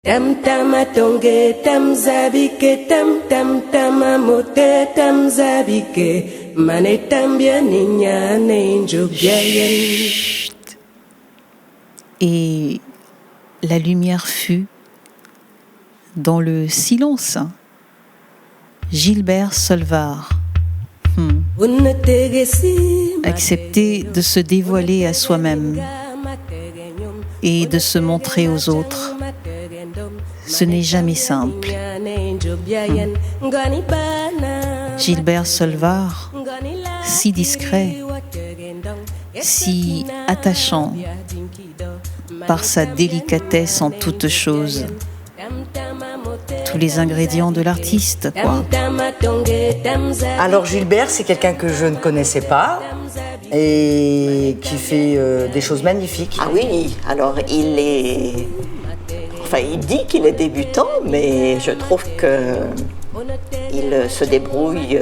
Tam tama tonge tam zabike tam tam tama mote tam zabike mane tambia niña nenjo biayen. Et la lumière fut dans le silence. Gilbert Solvar accepter de se dévoiler à soi-même et de se montrer aux autres. Ce n'est jamais simple. Gilbert Solvar, si discret, si attachant par sa délicatesse en toutes choses. Tous les ingrédients de l'artiste, quoi. Alors Gilbert, c'est quelqu'un que je ne connaissais pas et qui fait des choses magnifiques. Ah oui, alors il dit qu'il est débutant, mais je trouve qu'il se débrouille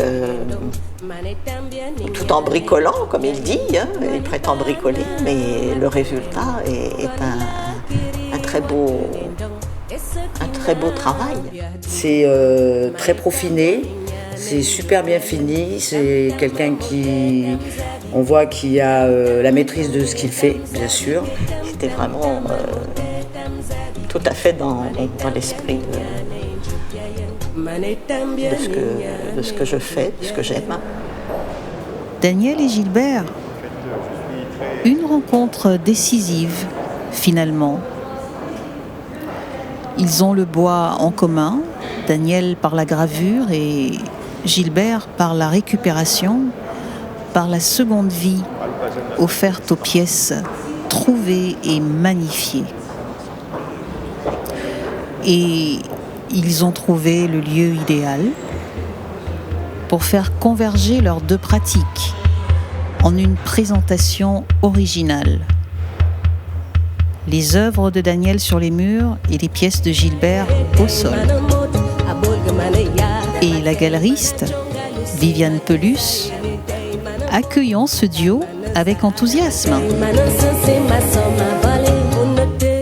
tout en bricolant, comme il dit, hein. Il prétend bricoler, mais le résultat est un très beau travail. C'est très peaufiné, c'est super bien fini, c'est quelqu'un on voit qu'il a la maîtrise de ce qu'il fait, bien sûr. C'était vraiment tout à fait dans l'esprit de ce que je fais, de ce que j'aime. Daniel et Gilbert, une rencontre décisive, finalement. Ils ont le bois en commun, Daniel par la gravure et Gilbert par la récupération, par la seconde vie offerte aux pièces trouvées et magnifiées. Et ils ont trouvé le lieu idéal pour faire converger leurs deux pratiques en une présentation originale. Les œuvres de Daniel sur les murs et les pièces de Gilbert au sol. Et la galeriste, Viviane Pelus, accueillant ce duo avec enthousiasme.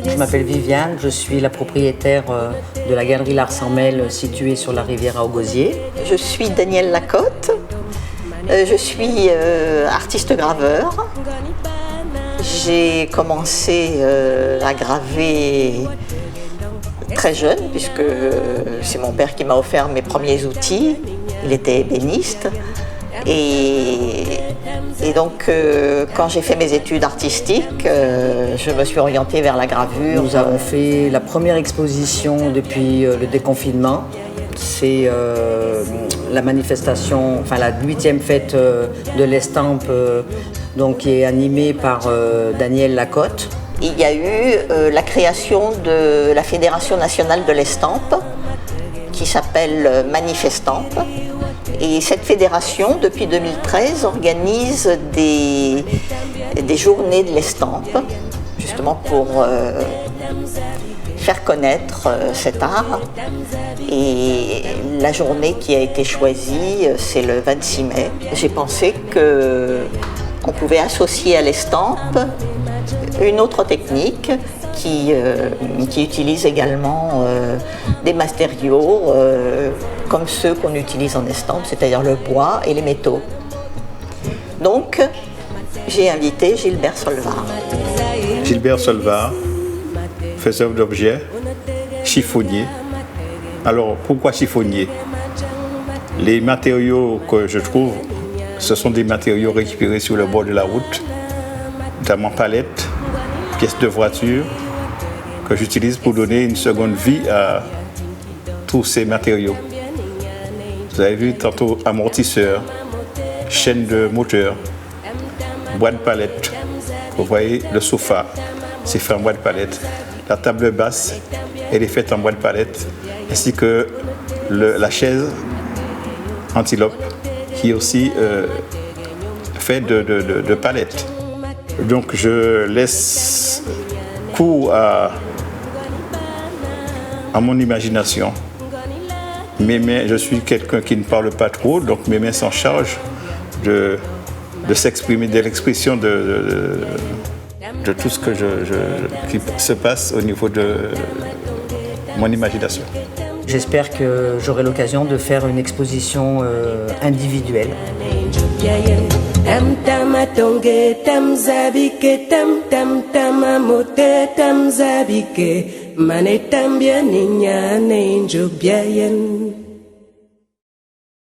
Je m'appelle Viviane, je suis la propriétaire de la galerie L'Art en Mêle située sur la rivière Gosier. Je suis Danielle Lacotte, je suis artiste graveur. J'ai commencé à graver très jeune, puisque c'est mon père qui m'a offert mes premiers outils. Il était ébéniste. Et donc, quand j'ai fait mes études artistiques, je me suis orientée vers la gravure. Nous avons fait la première exposition depuis le déconfinement. C'est la manifestation, enfin la 8e fête de l'estampe, donc qui est animée par Daniel Lacotte. Il y a eu la création de la Fédération nationale de l'estampe, qui s'appelle Manifestampe. Et cette fédération, depuis 2013, organise des journées de l'estampe, justement pour faire connaître cet art. Et la journée qui a été choisie, c'est le 26 mai. J'ai pensé qu'on pouvait associer à l'estampe une autre technique qui utilise également des matériaux comme ceux qu'on utilise en estampe, c'est-à-dire le bois et les métaux. Donc, j'ai invité Gilbert Solvar. Gilbert Solvar, faiseur d'objets, chiffonnier. Alors, pourquoi chiffonnier? Les matériaux que je trouve, ce sont des matériaux récupérés sur le bord de la route, notamment palettes, pièces de voiture, que j'utilise pour donner une seconde vie à tous ces matériaux. Vous avez vu tantôt amortisseurs, chaîne de moteur, boîte de palette. Vous voyez le sofa, c'est fait en boîte de palette. La table basse, elle est faite en boîte de palette, ainsi que la chaise antilope, qui est aussi faite de palettes. Donc je laisse cours à mon imagination. Mes mains, je suis quelqu'un qui ne parle pas trop, donc mes mains s'en chargent de s'exprimer, de l'expression de tout ce que qui se passe au niveau de mon imagination. J'espère que j'aurai l'occasion de faire une exposition individuelle. Tam tam atonge tam zabike tam tam tam amote tam zabike mane tambia ninya ne njobiayen.